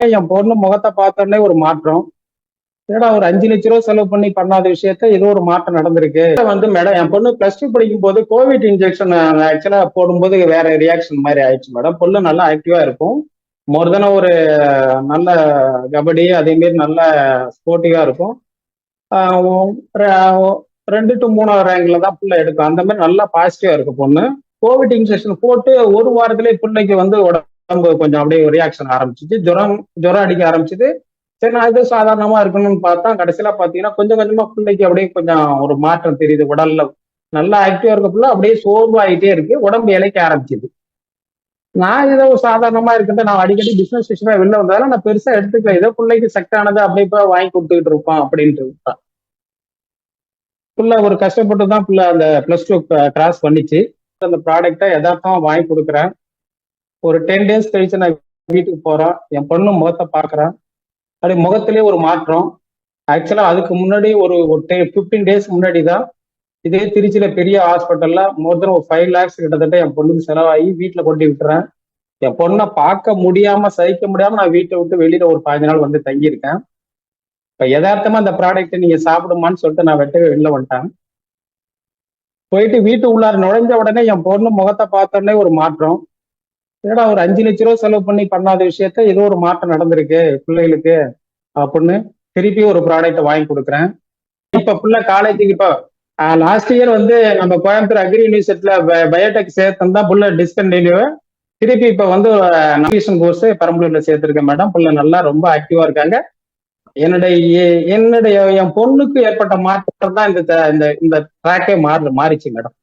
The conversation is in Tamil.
என் பொண்ணு முகத்தை பார்த்தோன்னே ஒரு மாற்றம். ஏடா ஒரு 5 லட்ச ரூபா செலவு பண்ணி பண்ணாத விஷயத்த ஏதோ ஒரு மாற்றம் நடந்திருக்கு. மேடம் என் பொண்ணு +2 படிக்கும் போது கோவிட் இன்ஜெக்ஷன் ஆக்சுவலா போடும்போது வேற ரியாக்ஷன் மாதிரி ஆயிடுச்சு மேடம். பொண்ணு நல்லா ஆக்டிவா இருக்கும். மோர் தென் ஒரு நல்ல கபடி அதே மாதிரி நல்ல ஸ்போர்ட்டிவா இருக்கும். 2 to 3 ரேங்க்ல தான் புள்ள எடுக்கும். அந்த மாதிரி நல்லா பாசிட்டிவா இருக்கு பொண்ணு. கோவிட் இன்ஜெக்ஷன் போட்டு ஒரு வாரத்திலே பிள்ளைக்கு உடம்பு கொஞ்சம் அப்படியே ரியாக்ஷன் ஆரம்பிச்சிச்சு. ஜுரம் அடிக்க ஆரம்பிச்சது. சரி நான் இது சாதாரணமா இருக்கணும்னு பார்த்தா கடைசியில பாத்தீங்கன்னா கொஞ்சம் கொஞ்சமா பிள்ளைக்கு அப்படியே கொஞ்சம் ஒரு மாற்றம் தெரியுது. உடல்ல நல்லா ஆக்டிவா இருக்க பிள்ளை அப்படியே சோர்வாயிட்டே இருக்கு. உடம்பு இளைக்க ஆரம்பிச்சது. நான் ஏதோ சாதாரணமா இருக்கிறத நான் அடிக்கடி பிசினஸ் விஷயமா வெளில வந்ததால நான் பெருசா எடுத்துக்கல. ஏதோ பிள்ளைக்கு செட் ஆனதை அப்படியே போய் வாங்கி கொடுத்துக்கிட்டு இருப்பான் அப்படின்ட்டு விட்டேன். புள்ள ஒரு கஷ்டப்பட்டு தான் புள்ள அந்த +2 கிராஸ் பண்ணிச்சு. அந்த ப்ராடக்டை யதார்த்தமா வாங்கி கொடுக்குறேன். ஒரு 10 டேஸ் கழிச்சு நான் வீட்டுக்கு போறேன். என் பொண்ணு முகத்தை பாக்குறேன். அப்படி முகத்திலே ஒரு மாற்றம். ஆக்சுவலா அதுக்கு முன்னாடி ஒரு 15 டேஸ் முன்னாடி தான் இதே திருச்சியில பெரிய ஹாஸ்பிட்டல்ல மோர் தென் ஒரு 5 lakhs கிட்டத்தட்ட என் பொண்ணுக்கு செலவாகி வீட்டுல கொண்டு விட்டுறேன். என் பொண்ணை பார்க்க முடியாம சகிக்க முடியாம நான் வீட்டை விட்டு வெளியில ஒரு 15 நாள் வந்து தங்கியிருக்கேன். இப்ப யதார்த்தமா அந்த ப்ராடக்ட் நீங்க சாப்பிடுமான்னு சொல்லிட்டு நான் வெளில வந்துட்டேன். போயிட்டு வீட்டு உள்ளார நுழைஞ்ச உடனே என் பொண்ணு முகத்தை பார்த்தோன்னே ஒரு மாற்றம். ஏடா ஒரு 5 லட்ச ரூபா செலவு பண்ணி பண்ணாத விஷயத்த ஏதோ ஒரு மாற்றம் நடந்திருக்கு பிள்ளைகளுக்கு அப்படின்னு திருப்பி ஒரு ப்ராடக்ட் வாங்கி கொடுக்குறேன். இப்ப பிள்ளை காலேஜுக்கு இப்போ லாஸ்ட் இயர் நம்ம கோயம்புத்தூர் அக்ரி யூனிவர்சிட்டியில பயோடெக் சேர்த்தா புள்ள டிஸ்கண்டினியூ. திருப்பி இப்ப நவீஷன் கோர்ஸ் பெரம்பலூர்ல சேர்த்திருக்கேன் மேடம். பிள்ளை நல்லா ரொம்ப ஆக்டிவா இருக்காங்க. என்னுடைய என் பொண்ணுக்கு ஏற்பட்ட மாற்றம் தான் இந்த ட்ராக்கே மாறிச்சு மேடம்.